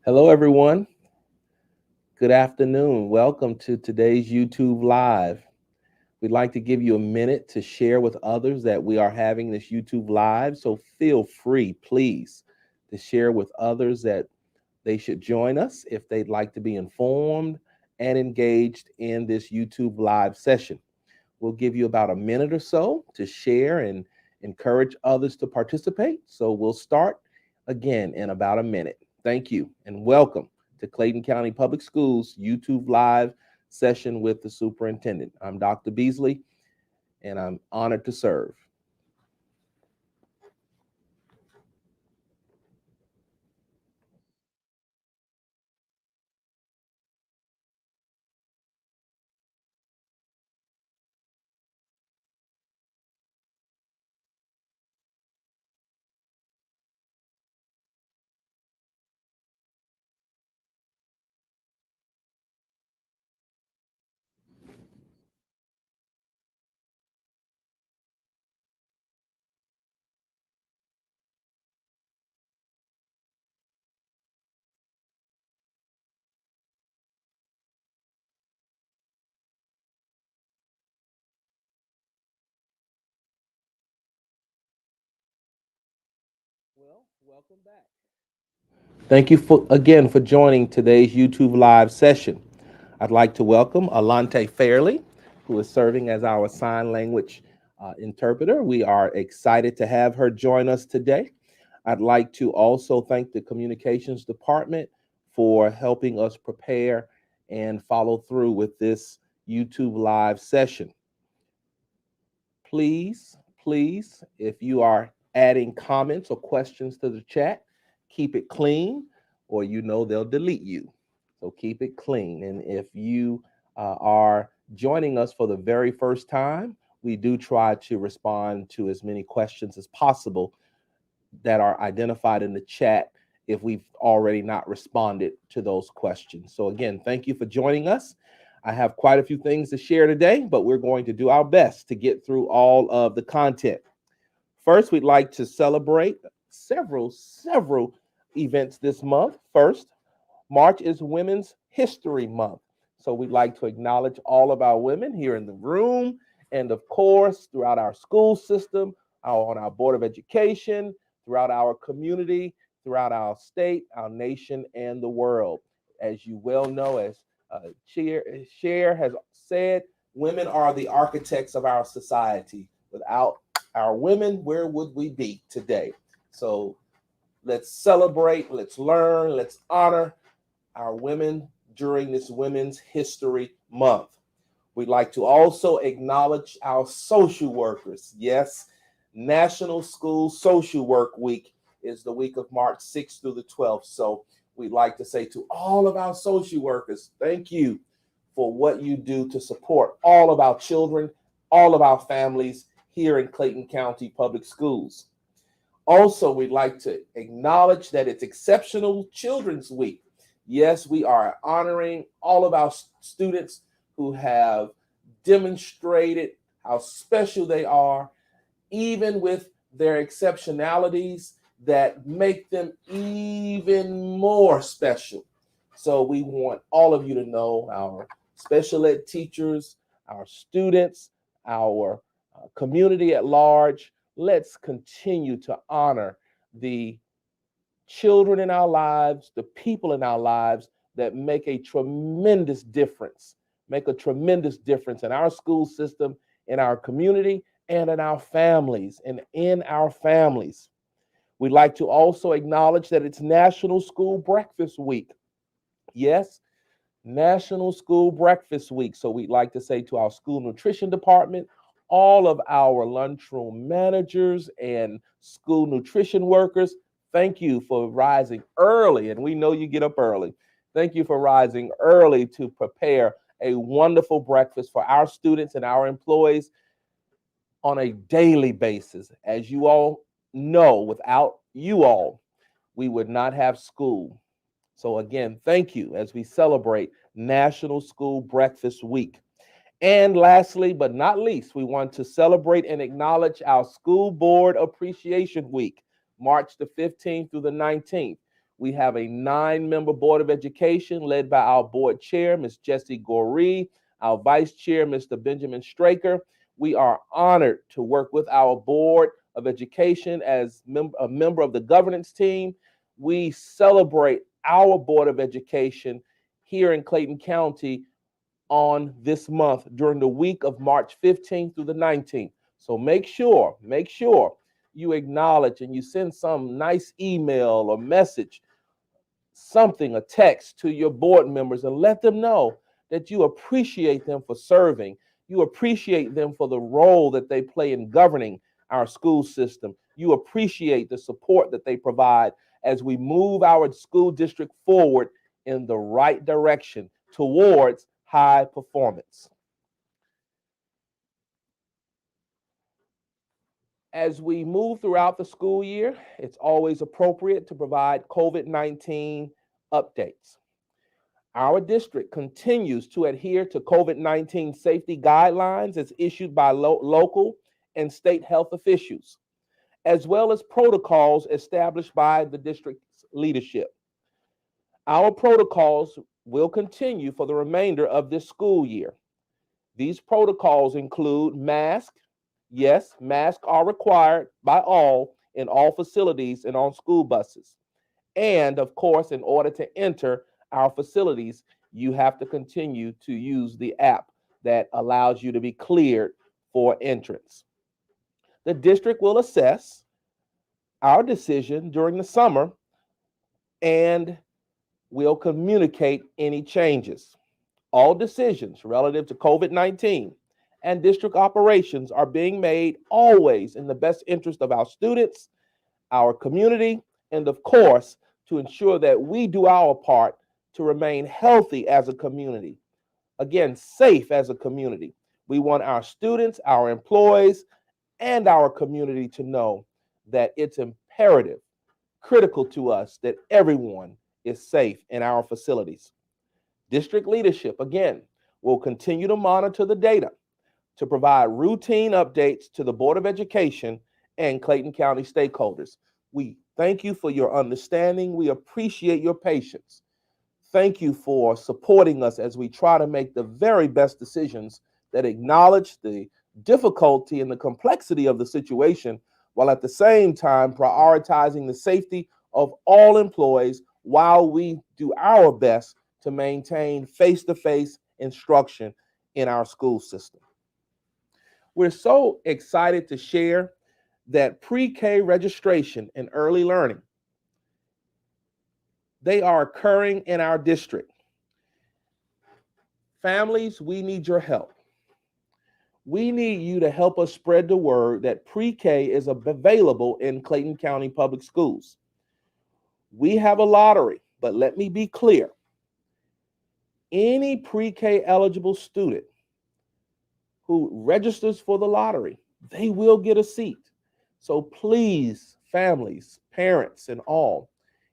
Hello, everyone. Good afternoon. Welcome to today's YouTube Live. We'd like to give you a minute to share with others that we are having this YouTube Live. So feel free, please, to share with others that they should join us if they'd like to be informed and engaged in this YouTube Live session. We'll give you about a minute or so to share and encourage others to participate. So we'll start again in about a minute. Thank you and welcome to Clayton County Public Schools YouTube Live session with the superintendent. I'm Dr. Beasley, and I'm honored to serve. Well, welcome back. Thank you again for joining today's YouTube Live session. I'd like to welcome Alante Fairley, who is serving as our sign language interpreter. We are excited to have her join us today. I'd like to also thank the communications department for helping us prepare and follow through with this YouTube Live session. Please, if you are adding comments or questions to the chat, keep it clean or they'll delete you. So keep it clean. And if you are joining us for the very first time, we do try to respond to as many questions as possible that are identified in the chat if we've already not responded to those questions. So again, thank you for joining us. I have quite a few things to share today, but we're going to do our best to get through all of the content. First, we'd like to celebrate several events this month. First, March is Women's History Month. So we'd like to acknowledge all of our women here in the room and, of course, throughout our school system, on our Board of Education, throughout our community, throughout our state, our nation, and the world. As you well know, as Cher has said, women are the architects of our society. Without our women, where would we be today? So let's celebrate, let's learn, let's honor our women during this Women's History Month. We'd like to also acknowledge our social workers. Yes, National School Social Work Week is the week of March 6th through the 12th. So we'd like to say to all of our social workers, thank you for what you do to support all of our children, all of our families here in Clayton County Public Schools. Also, we'd like to acknowledge that it's Exceptional Children's Week. Yes, we are honoring all of our students who have demonstrated how special they are, even with their exceptionalities that make them even more special. So we want all of you to know, our special ed teachers, our students, our community at large, let's continue to honor the children in our lives, the people in our lives that make a tremendous difference in our school system, in our community, and in our families, We'd like to also acknowledge that it's National School Breakfast Week. Yes, National School Breakfast Week. So we'd like to say to our school nutrition department, all of our lunchroom managers and school nutrition workers, thank you for rising early. And we know you get up early. Thank you for rising early to prepare a wonderful breakfast for our students and our employees on a daily basis. As you all know, without you all, we would not have school. So again, thank you as we celebrate National School Breakfast Week. And lastly, but not least, we want to celebrate and acknowledge our School Board Appreciation Week, March the 15th through the 19th. We have a 9-member Board of Education led by our board chair, Ms. Jessie Goree, our vice chair, Mr. Benjamin Straker. We are honored to work with our Board of Education as a member of the governance team. We celebrate our Board of Education here in Clayton County on this month during the week of March 15th through the 19th. So make sure you acknowledge and you send some nice email or message, something, a text to your board members, and let them know that you appreciate them for serving. You appreciate them for the role that they play in governing our school system. You appreciate the support that they provide as we move our school district forward in the right direction towards high performance. As we move throughout the school year, it's always appropriate to provide COVID-19 updates. Our district continues to adhere to COVID-19 safety guidelines as issued by local and state health officials, as well as protocols established by the district's leadership. Our protocols will continue for the remainder of this school year. These protocols include masks. Yes, masks are required by all in all facilities and on school buses. And of course, in order to enter our facilities, you have to continue to use the app that allows you to be cleared for entrance. The district will assess our decision during the summer and will communicate any changes. All decisions relative to COVID-19 and district operations are being made always in the best interest of our students, our community, and of course, to ensure that we do our part to remain healthy as a community. Again, safe as a community. We want our students, our employees, and our community to know that it's imperative, critical to us that everyone is safe in our facilities. District leadership, again, will continue to monitor the data to provide routine updates to the Board of Education and Clayton County stakeholders. We thank you for your understanding. We appreciate your patience. Thank you for supporting us as we try to make the very best decisions that acknowledge the difficulty and the complexity of the situation, while at the same time prioritizing the safety of all employees while we do our best to maintain face-to-face instruction in our school system. We're so excited to share that PreK registration and early learning, they are occurring in our district. Families, we need your help. We need you to help us spread the word that PreK is available in Clayton County Public Schools. We have a lottery, but let me be clear. Any PreK eligible student who registers for the lottery, they will get a seat. So please, families, parents, and all,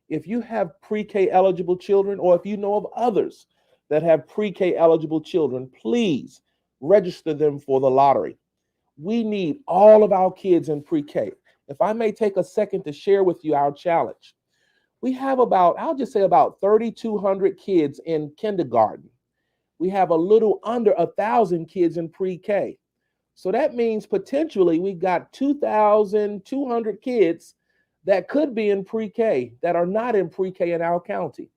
if you have PreK eligible children, or if you know of others that have PreK eligible children, please register them for the lottery. We need all of our kids in PreK. If I may take a second to share with you our challenge. We have about, I'll just say about 3,200 kids in kindergarten. We have a little under 1,000 kids in PreK. So that means potentially we got 2,200 kids that could be in PreK that are not in PreK in our county.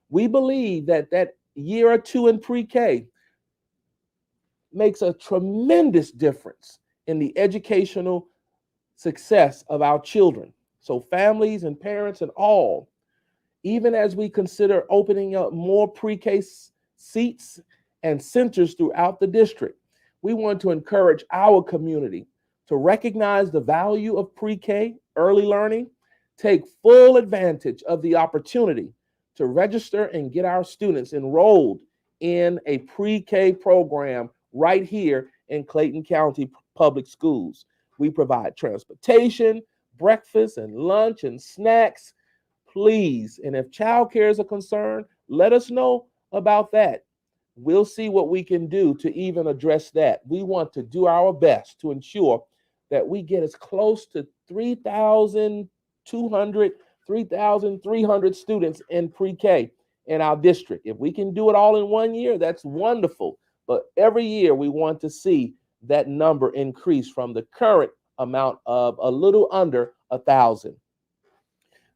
We believe that that year or two in PreK makes a tremendous difference in the educational success of our children. So families and parents and all, even as we consider opening up more PreK seats and centers throughout the district, we want to encourage our community to recognize the value of PreK early learning, take full advantage of the opportunity to register and get our students enrolled in a PreK program right here in Clayton County Public Schools. We provide transportation, breakfast and lunch and snacks. Please, and if childcare is a concern, let us know about that. We'll see what we can do to even address that. We want to do our best to ensure that we get as close to 3,200 3,300 students in pre-K in our district. If we can do it all in 1 year, that's wonderful. But every year we want to see that number increase from the current amount of a little under 1,000.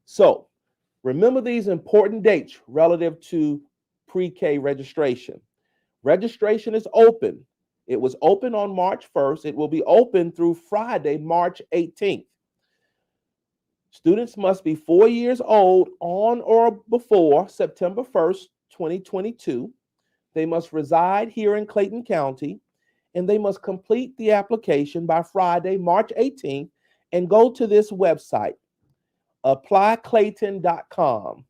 So remember these important dates relative to pre-K registration. Registration is open. It was open on March 1st. It will be open through Friday, March 18th. Students must be 4 years old on or before September 1st, 2022. They must reside here in Clayton County, and they must complete the application by Friday, March 18th, and go to this website, applyclayton.com,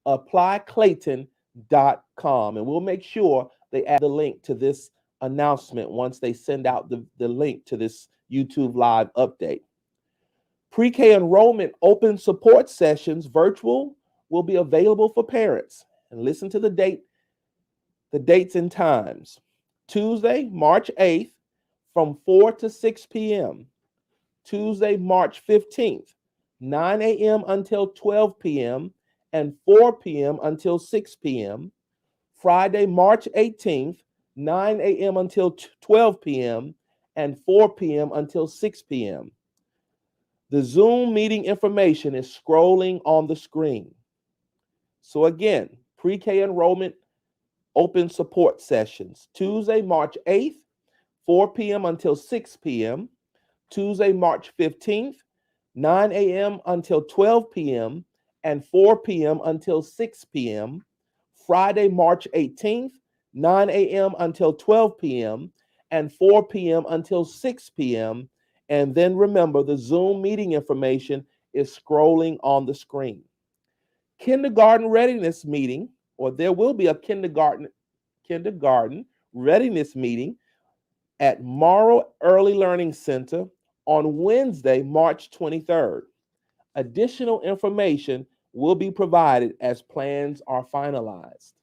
applyclayton.com, and we'll make sure they add the link to this announcement once they send out the link to this YouTube live update. Pre-K enrollment open support sessions, virtual, will be available for parents. And listen to the dates and times. Tuesday, March 8th, from 4 to 6 p.m. Tuesday, March 15th, 9 a.m. until 12 p.m. and 4 p.m. until 6 p.m. Friday, March 18th, 9 a.m. until 12 p.m. and 4 p.m. until 6 p.m. The Zoom meeting information is scrolling on the screen. So again, pre-K enrollment open support sessions. Tuesday, March 8th, 4 p.m. until 6 p.m. Tuesday, March 15th, 9 a.m. until 12 p.m. and 4 p.m. until 6 p.m. Friday, March 18th, 9 a.m. until 12 p.m. and 4 p.m. until 6 p.m. And then remember, the Zoom meeting information is scrolling on the screen. Kindergarten readiness meeting, or there will be a kindergarten readiness meeting at Morrow Early Learning Center on Wednesday, March 23rd. Additional information will be provided as plans are finalized.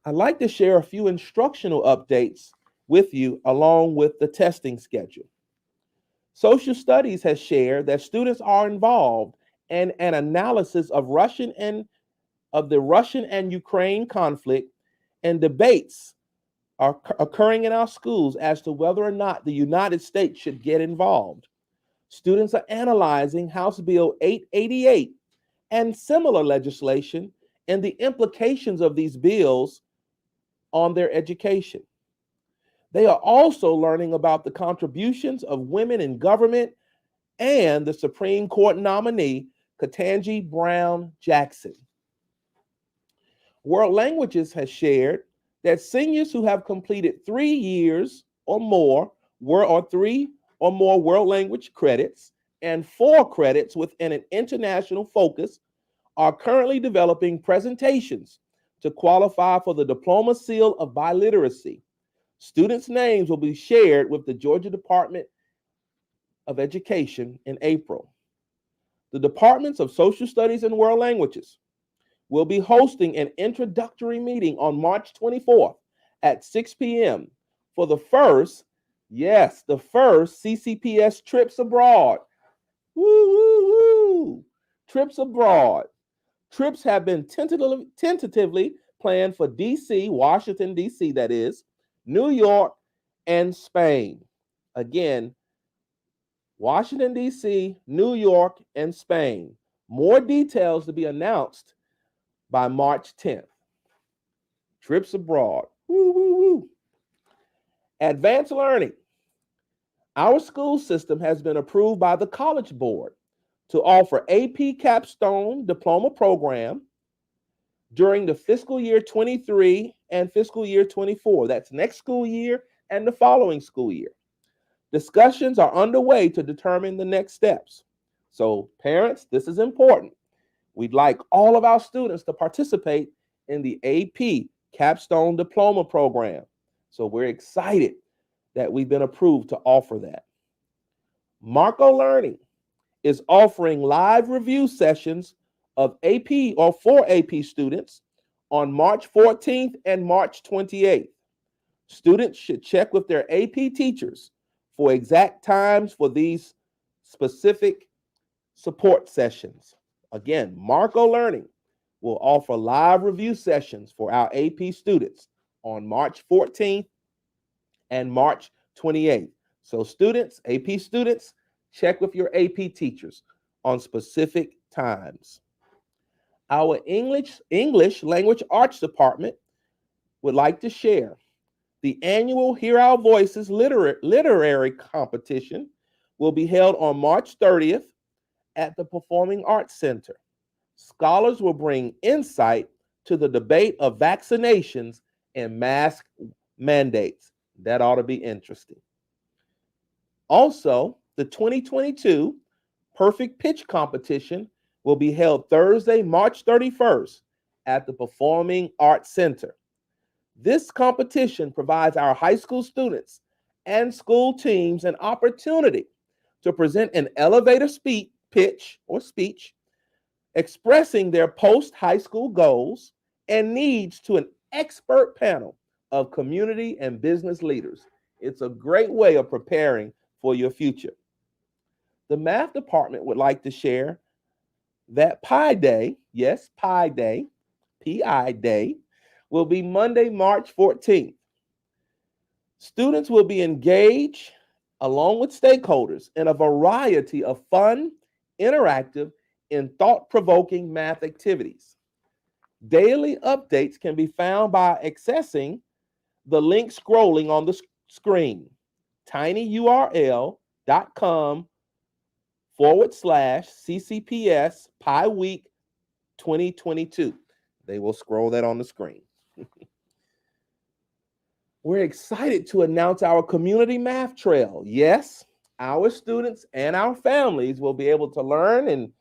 I'd like to share a few instructional updates with you along with the testing schedule. Social Studies has shared that students are involved in an analysis of the Russian and Ukraine conflict, and debates are occurring in our schools as to whether or not the United States should get involved. Students are analyzing House Bill 888 and similar legislation and the implications of these bills on their education. They are also learning about the contributions of women in government and the Supreme Court nominee, Ketanji Brown Jackson. World Languages has shared that seniors who have completed 3 years or more, or 3 or more world language credits and 4 credits within an international focus are currently developing presentations to qualify for the Diploma Seal of Biliteracy. Students' names will be shared with the Georgia Department of Education in April. The Departments of Social Studies and World Languages will be hosting an introductory meeting on March 24th at 6 p.m. for the first CCPS trips abroad. Woo, woo, woo. Trips abroad. Trips have been tentatively planned for DC, Washington, D.C., that is, New York, and Spain. Again, Washington, D.C., New York, and Spain. More details to be announced by March 10th. Trips abroad. Woo, woo, woo. Advanced learning. Our school system has been approved by the College Board to offer AP Capstone Diploma Program during the fiscal year 23 and fiscal year 24. That's next school year and the following school year. Discussions are underway to determine the next steps. So parents, this is important. We'd like all of our students to participate in the AP Capstone Diploma Program. So we're excited that we've been approved to offer that. Marco Learning is offering live review sessions of AP or for AP students on March 14th and March 28th. Students should check with their AP teachers for exact times for these specific support sessions. Again, Marco Learning will offer live review sessions for our AP students on March 14th and March 28th. So students, AP students, check with your AP teachers on specific times. Our English Language Arts Department would like to share the annual Hear Our Voices literary competition will be held on March 30th at the Performing Arts Center. Scholars will bring insight to the debate of vaccinations and mask mandates. That ought to be interesting. Also, the 2022 Perfect Pitch Competition will be held Thursday, March 31st at the Performing Arts Center. This competition provides our high school students and school teams an opportunity to present an elevator pitch expressing their post-high school goals and needs to an expert panel of community and business leaders. It's a great way of preparing for your future. The math department would like to share that Pi Day, yes, Pi Day, P-I Day, will be Monday, March 14th. Students will be engaged along with stakeholders in a variety of fun, interactive, and thought-provoking math activities. Daily updates can be found by accessing the link scrolling on the screen, tinyurl.com/CCPS Pi Week 2022. They will scroll that on the screen. We're excited to announce our community math trail. Yes, our students and our families will be able to learn and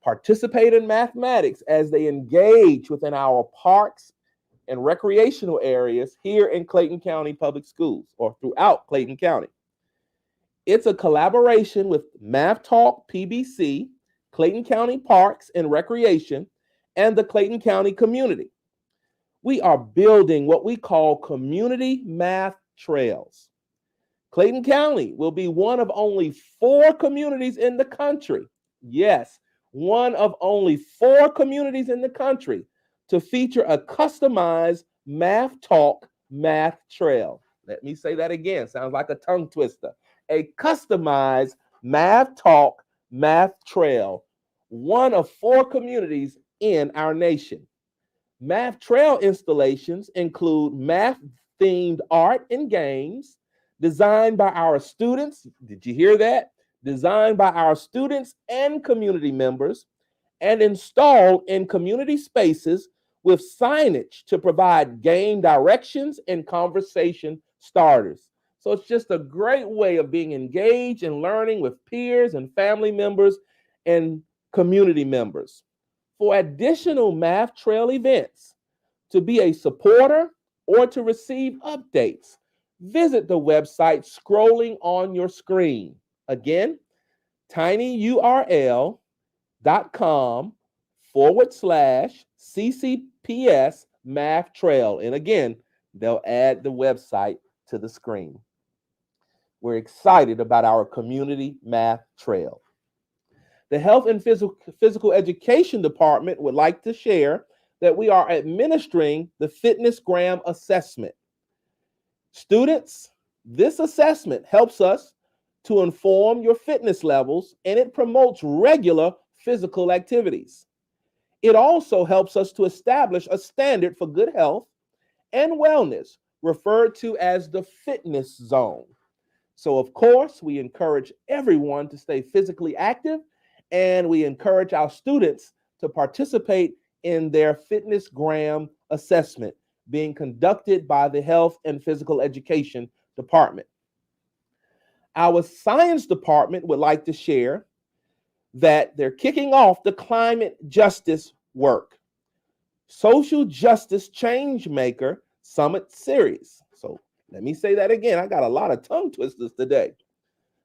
participate in mathematics as they engage within our parks and recreational areas here in Clayton County Public Schools or throughout Clayton County. It's a collaboration with Math Talk PBC, Clayton County Parks and Recreation, and the Clayton County community. We are building what we call community math trails. Clayton County will be one of only 4 communities in the country. Yes, one of only 4 communities in the country to feature a customized Math Talk math trail. Let me say that again. Sounds like a tongue twister. A customized Math Talk math trail. One of 4 communities in our nation. Math trail installations include math-themed art and games designed by our students. Did you hear that? Designed by our students and community members and installed in community spaces with signage to provide game directions and conversation starters. So it's just a great way of being engaged and learning with peers and family members and community members. For additional math trail events, to be a supporter or to receive updates, visit the website scrolling on your screen. Again, tinyurl.com/CCPS math trail. And again, they'll add the website to the screen. We're excited about our community math trail. The Health and Physical Education Department would like to share that we are administering the FitnessGram assessment. Students, this assessment helps us to inform your fitness levels and it promotes regular physical activities. It also helps us to establish a standard for good health and wellness, referred to as the fitness zone. So, of course, we encourage everyone to stay physically active, and we encourage our students to participate in their FitnessGram assessment being conducted by the Health and Physical Education Department. Our Science Department would like to share that they're kicking off the climate justice work, Social Justice Changemaker Summit Series. So let me say that again. I got a lot of tongue twisters today.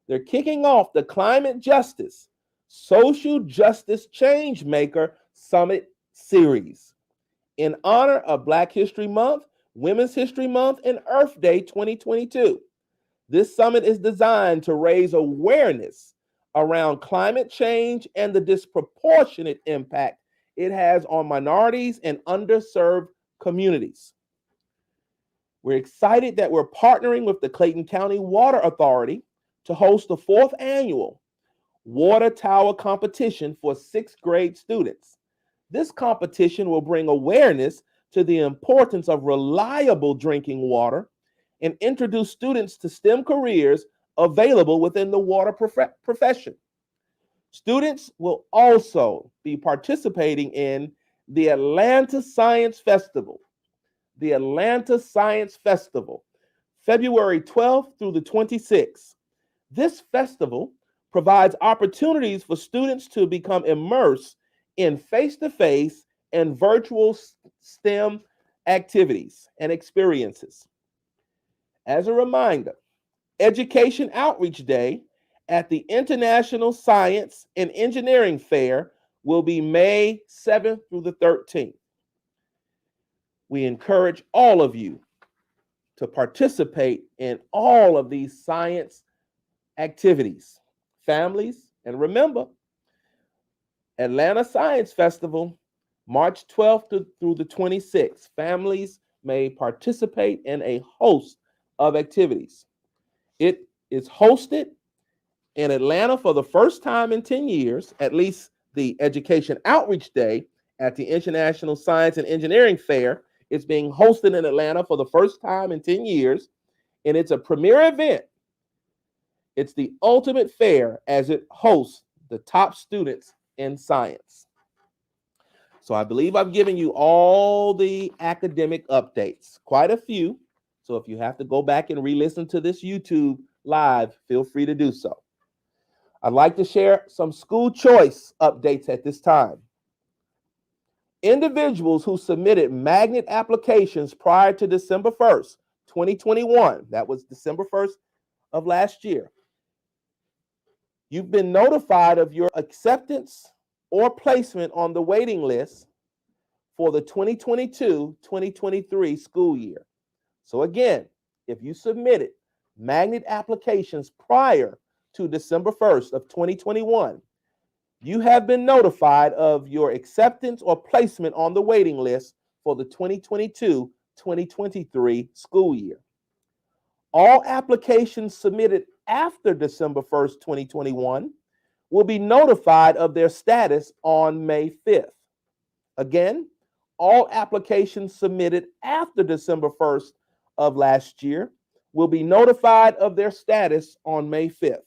They're kicking off the Climate Justice Social Justice Changemaker Summit Series in honor of Black History Month, Women's History Month, and Earth Day 2022. This summit is designed to raise awareness around climate change and the disproportionate impact it has on minorities and underserved communities. We're excited that we're partnering with the Clayton County Water Authority to host the 4th annual Water Tower Competition for 6th grade students. This competition will bring awareness to the importance of reliable drinking water and introduce students to STEM careers available within the water profession. Students will also be participating in the Atlanta Science Festival. The Atlanta Science Festival, February 12th through the 26th. This festival provides opportunities for students to become immersed in face-to-face and virtual STEM activities and experiences. As a reminder, Education Outreach Day at the International Science and Engineering Fair will be May 7th through the 13th. We encourage all of you to participate in all of these science activities, families, and remember, Atlanta Science Festival, March 12th through the 26th. Families may participate in a host of activities. It is hosted in Atlanta for the first time in 10 years, at least the Education Outreach Day at the International Science and Engineering Fair. It's being hosted in Atlanta for the first time in 10 years, and it's a premier event. It's the ultimate fair as it hosts the top students in science. So I believe I've given you all the academic updates, quite a few. So if you have to go back and re-listen to this YouTube live, feel free to do so. I'd like to share some school choice updates at this time. Individuals who submitted magnet applications prior to December 1st, 2021, that was December 1st of last year, you've been notified of your acceptance or placement on the waiting list for the 2022-2023 school year. So again, if you submitted magnet applications prior to December 1st of 2021, you have been notified of your acceptance or placement on the waiting list for the 2022-2023 school year. All applications submitted after December 1st, 2021 will be notified of their status on May 5th. Again, all applications submitted after December 1st of last year will be notified of their status on May 5th.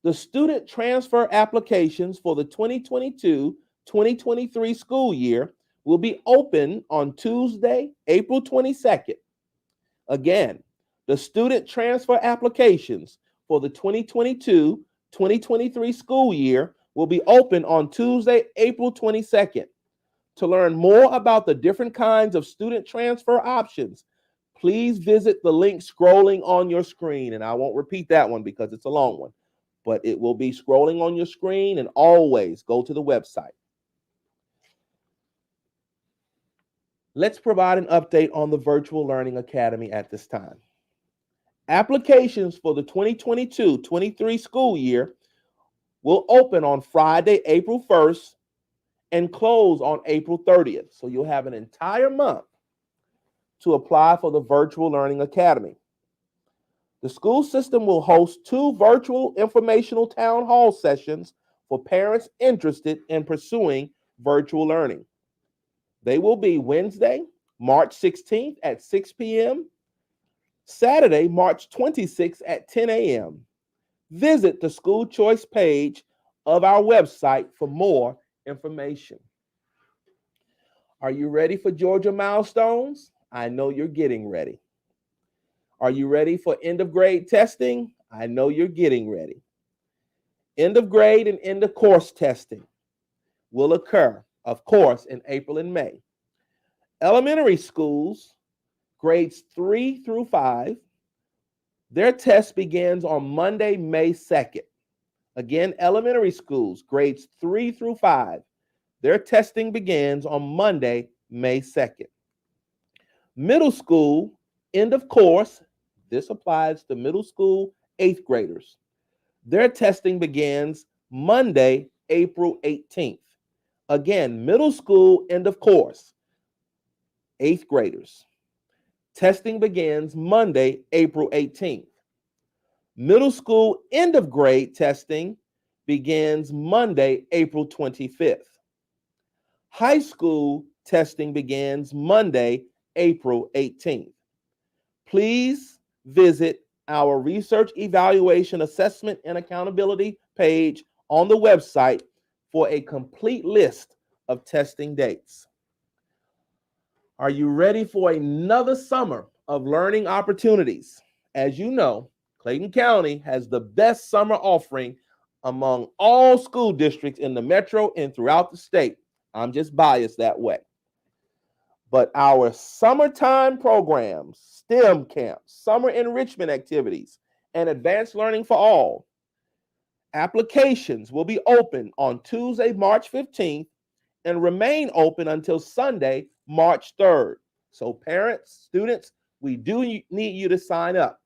The student transfer applications for the 2022-2023 school year will be open on Tuesday, April 22nd. Again, the student transfer applications for the 2022-2023 school year will be open on Tuesday, April 22nd. To learn more about the different kinds of student transfer options, please visit the link scrolling on your screen. And I won't repeat that one because it's a long one, but it will be scrolling on your screen, and always go to the website. Let's provide an update on the Virtual Learning Academy at this time. Applications for the 2022-23 school year will open on Friday, April 1st and close on April 30th. So you'll have an entire month to apply for the Virtual Learning Academy. The school system will host 2 virtual informational town hall sessions for parents interested in pursuing virtual learning. They will be Wednesday, March 16th at 6 p.m., Saturday, March 26th at 10 a.m. Visit the school choice page of our website for more information. Are you ready for Georgia Milestones? I know you're getting ready. Are you ready for end of grade testing? I know you're getting ready. End of grade and end of course testing will occur, of course, in April and May. Elementary schools, grades 3 through 5, their test begins on Monday, May 2nd. Again, elementary schools, grades 3 through 5, their testing begins on Monday, May 2nd. Middle school, end of course, this applies to middle school 8th graders. Their testing begins Monday, April 18th. Again, middle school end of course, 8th graders. Testing begins Monday, April 18th. Middle school end of grade testing begins Monday, April 25th. High school testing begins Monday, April 18th. Please visit our Research Evaluation Assessment and Accountability page on the website for a complete list of testing dates. Are you ready for another summer of learning opportunities? As you know, Clayton County has the best summer offering among all school districts in the metro and throughout the state. I'm just biased that way. But our summertime programs, STEM camps, summer enrichment activities, and advanced learning for all, applications will be open on Tuesday, March 15th and remain open until Sunday, March 3rd. So parents, students, we do need you to sign up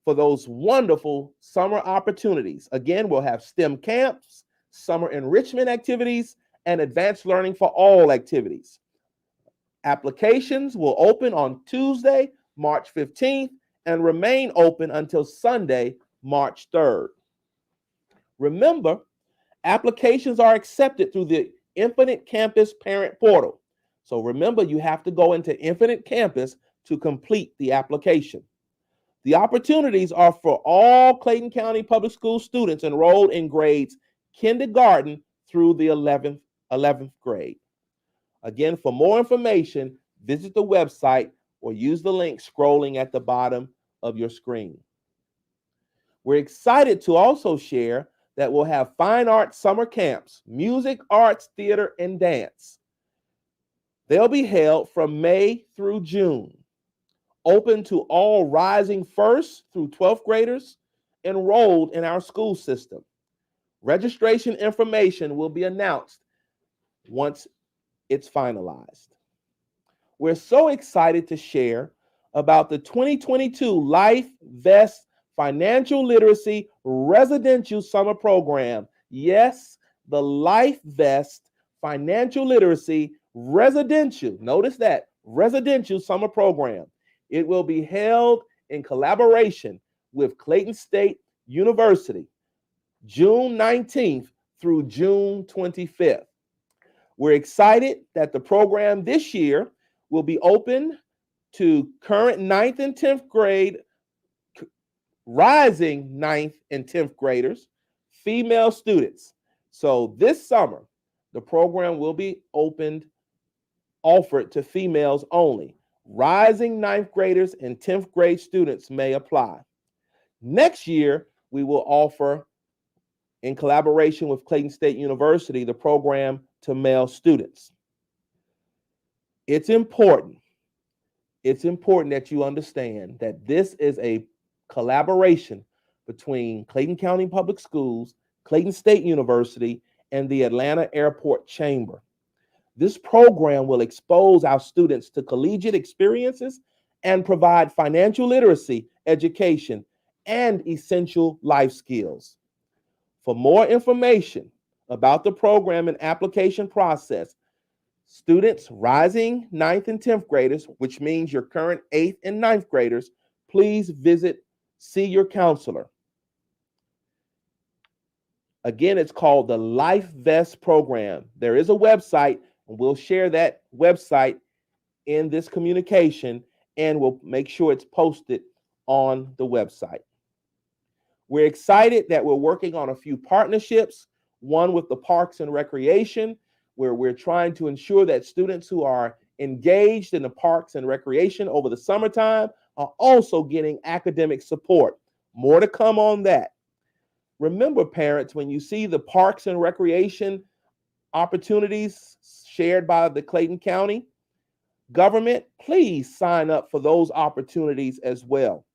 for those wonderful summer opportunities. Again, we'll have STEM camps, summer enrichment activities, and advanced learning for all activities. Applications will open on Tuesday, March 15th, and remain open until Sunday, March 3rd. Remember, applications are accepted through the Infinite Campus Parent Portal. So remember, you have to go into Infinite Campus to complete the application. The opportunities are for all Clayton County Public School students enrolled in grades kindergarten through the 11th grade. Again, for more information, visit the website or use the link scrolling at the bottom of your screen. We're excited to also share that we'll have fine arts summer camps, music, arts, theater, and dance. They'll be held from May through June, open to all rising 1st through 12th graders enrolled in our school system. Registration information will be announced once it's finalized. We're so excited to share about the 2022 Lifevest Financial Literacy Residential Summer Program. Yes, the Lifevest Financial Literacy Residential, notice that, Residential Summer Program. It will be held in collaboration with Clayton State University, June 19th through June 25th. We're excited that the program this year will be open to current 9th and 10th grade, rising 9th and 10th graders, female students. So this summer, the program will be offered to females only. Rising 9th graders and 10th grade students may apply. Next year, we will offer, in collaboration with Clayton State University, the program to male students. It's important that you understand that this is a collaboration between Clayton County Public Schools, Clayton State University, and the Atlanta Airport Chamber. This program will expose our students to collegiate experiences and provide financial literacy, education, and essential life skills. For more information about the program and application process, students rising 9th and 10th graders, which means your current 8th and 9th graders, please see your counselor. Again, it's called the Lifevest Program. There is a website, and we'll share that website in this communication, and we'll make sure it's posted on the website. We're excited that we're working on a few partnerships, one with the Parks and Recreation, where we're trying to ensure that students who are engaged in the parks and recreation over the summertime are also getting academic support. More to come on that. Remember, parents, when you see the parks and recreation opportunities shared by the Clayton County government, please sign up for those opportunities as well.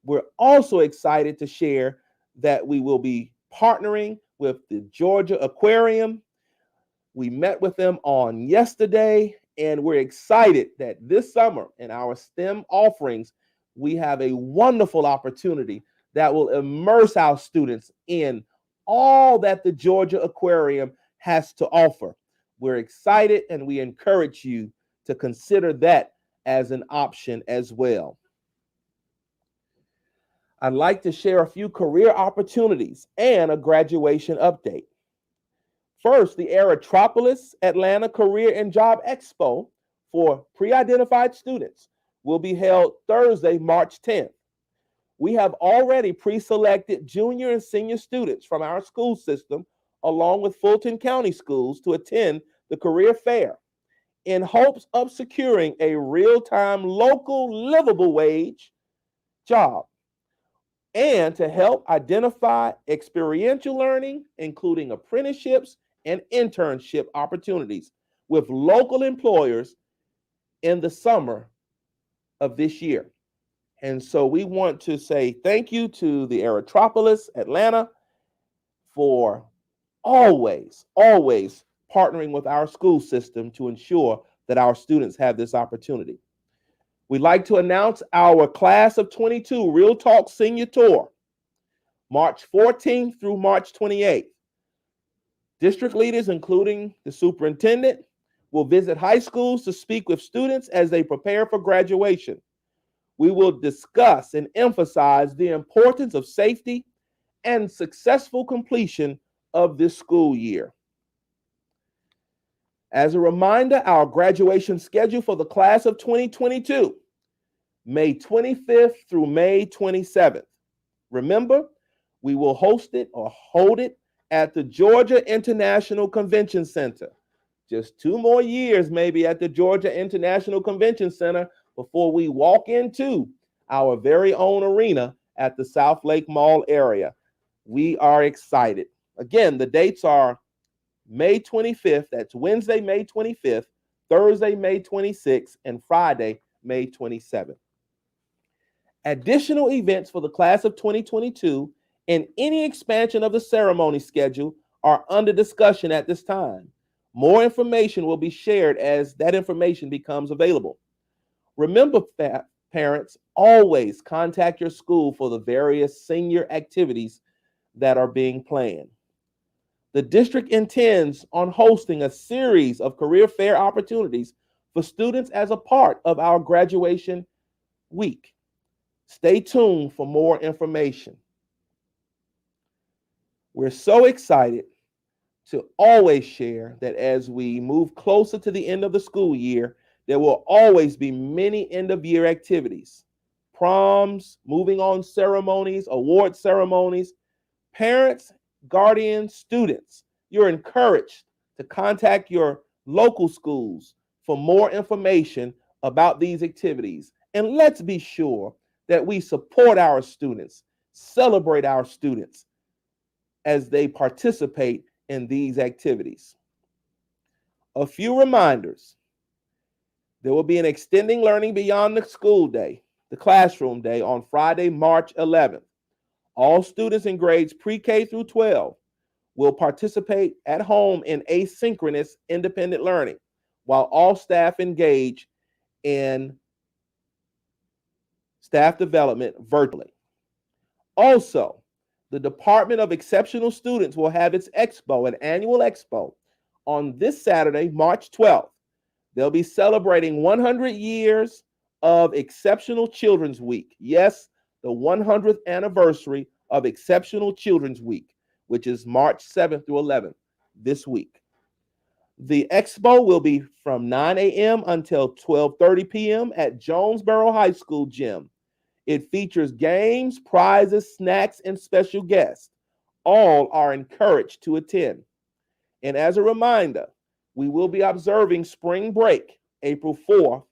We're also excited to share that we will be partnering with the Georgia Aquarium. We met with them on yesterday, and we're excited that this summer in our STEM offerings, we have a wonderful opportunity that will immerse our students in all that the Georgia Aquarium has to offer. We're excited and we encourage you to consider that as an option as well. I'd like to share a few career opportunities and a graduation update. First, the Aerotropolis Atlanta Career and Job Expo for pre-identified students will be held Thursday, March 10th. We have already pre-selected junior and senior students from our school system, along with Fulton County schools, to attend the career fair in hopes of securing a real-time, local, livable wage job, and to help identify experiential learning, including apprenticeships and internship opportunities with local employers in the summer of this year. And so we want to say thank you to the Aerotropolis Atlanta for always partnering with our school system to ensure that our students have this opportunity. We'd like to announce our Class of 22 Real Talk Senior Tour, March 14th through March 28th. District leaders, including the superintendent, will visit high schools to speak with students as they prepare for graduation. We will discuss and emphasize the importance of safety and successful completion of this school year. As a reminder, our graduation schedule for the class of 2022, May 25th through May 27th. Remember, we will host it or hold it at the Georgia International Convention Center. Just 2 more years maybe at the Georgia International Convention Center before we walk into our very own arena at the South Lake Mall area. We are excited. Again, the dates are May 25th, that's Wednesday, May 25th, Thursday, May 26th, and Friday, May 27th. Additional events for the class of 2022 and any expansion of the ceremony schedule are under discussion at this time. More information will be shared as that information becomes available. Remember, parents, always contact your school for the various senior activities that are being planned. The district intends on hosting a series of career fair opportunities for students as a part of our graduation week. Stay tuned for more information. We're so excited to always share that as we move closer to the end of the school year, there will always be many end-of-year activities, proms, moving on ceremonies, award ceremonies. Parents, guardians, students, you're encouraged to contact your local schools for more information about these activities. And let's be sure that we support our students, celebrate our students as they participate in these activities. A few reminders. There will be an Extending Learning Beyond the School Day, the classroom day, on Friday, March 11th. All students in grades pre-K through 12 will participate at home in asynchronous independent learning, while all staff engage in staff development virtually. Also, the Department of Exceptional Students will have its Expo, an annual Expo, on this Saturday, March 12th. They'll be celebrating 100 years of Exceptional Children's Week. Yes, the 100th anniversary of Exceptional Children's Week, which is March 7th through 11th, this week. The Expo will be from 9 a.m. until 12:30 p.m. at Jonesboro High School gym. It features games, prizes, snacks, and special guests. All are encouraged to attend. And as a reminder, we will be observing spring break, April 4th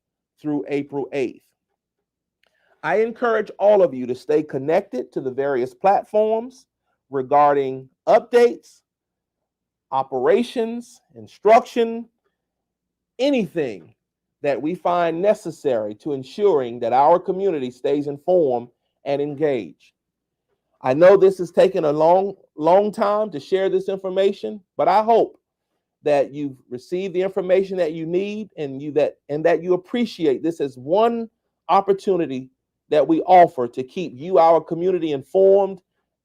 through April 8th. I encourage all of you to stay connected to the various platforms regarding updates, operations, instruction, anything that we find necessary to ensuring that our community stays informed and engaged. I know this has taken a long time to share this information, but I hope that you've received the information that you need and that you appreciate this as one opportunity that we offer to keep you, our community, informed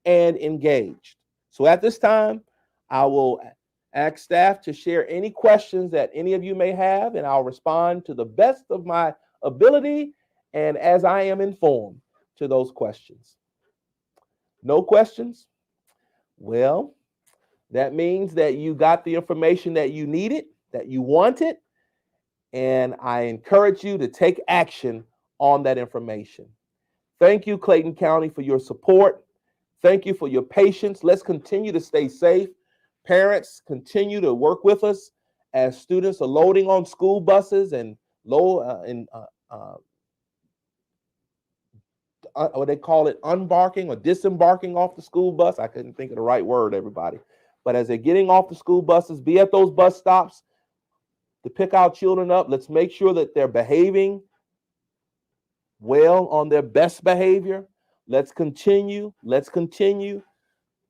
and engaged. So at this time, I will ask staff to share any questions that any of you may have, and I'll respond to the best of my ability and as I am informed to those questions. No questions? Well, that means that you got the information that you needed, that you wanted, and I encourage you to take action on that information. Thank you, Clayton County, for your support. Thank you for your patience. Let's continue to stay safe. Parents, continue to work with us as students are loading on school buses and what they call it, unbarking or disembarking off the school bus. I couldn't think of the right word, everybody. But as they're getting off the school buses, be at those bus stops to pick our children up. Let's make sure that they're behaving well, on their best behavior. Let's continue.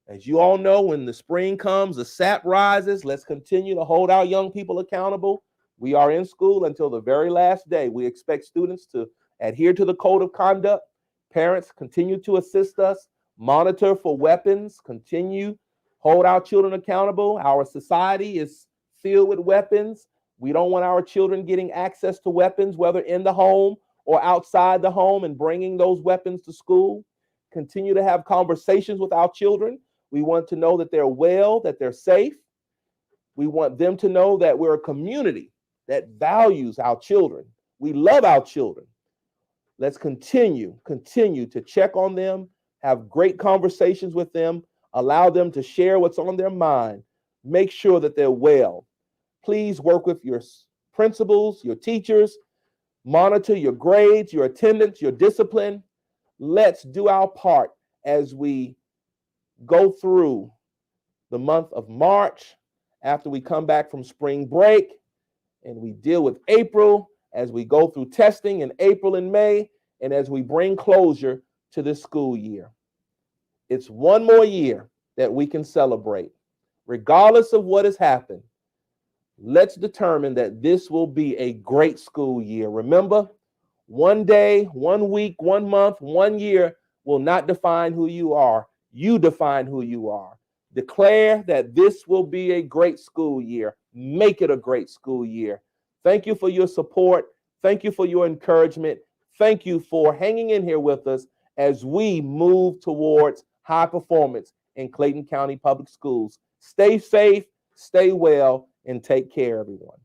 As you all know, when the spring comes, the sap rises. Let's continue to hold our young people accountable. We are in school until the very last day. We expect students to adhere to the code of conduct. Parents, continue to assist us. Monitor for weapons. Continue. Hold our children accountable. Our society is filled with weapons. We don't want our children getting access to weapons, whether in the home or outside the home, and bringing those weapons to school. Continue to have conversations with our children. We want to know that they're well, that they're safe. We want them to know that we're a community that values our children. We love our children. Let's continue to check on them, have great conversations with them, allow them to share what's on their mind, make sure that they're well. Please work with your principals, your teachers, monitor your grades, your attendance, your discipline. Let's do our part as we go through the month of March after we come back from spring break, and we deal with April as we go through testing in April and May, and as we bring closure to this school year. It's one more year that we can celebrate. Regardless of what has happened, let's determine that this will be a great school year. Remember, one day, 1 week, 1 month, 1 year will not define who you are. You define who you are. Declare that this will be a great school year. Make it a great school year. Thank you for your support. Thank you for your encouragement. Thank you for hanging in here with us as we move towards high performance in Clayton County Public Schools. Stay safe, stay well, and take care, everyone.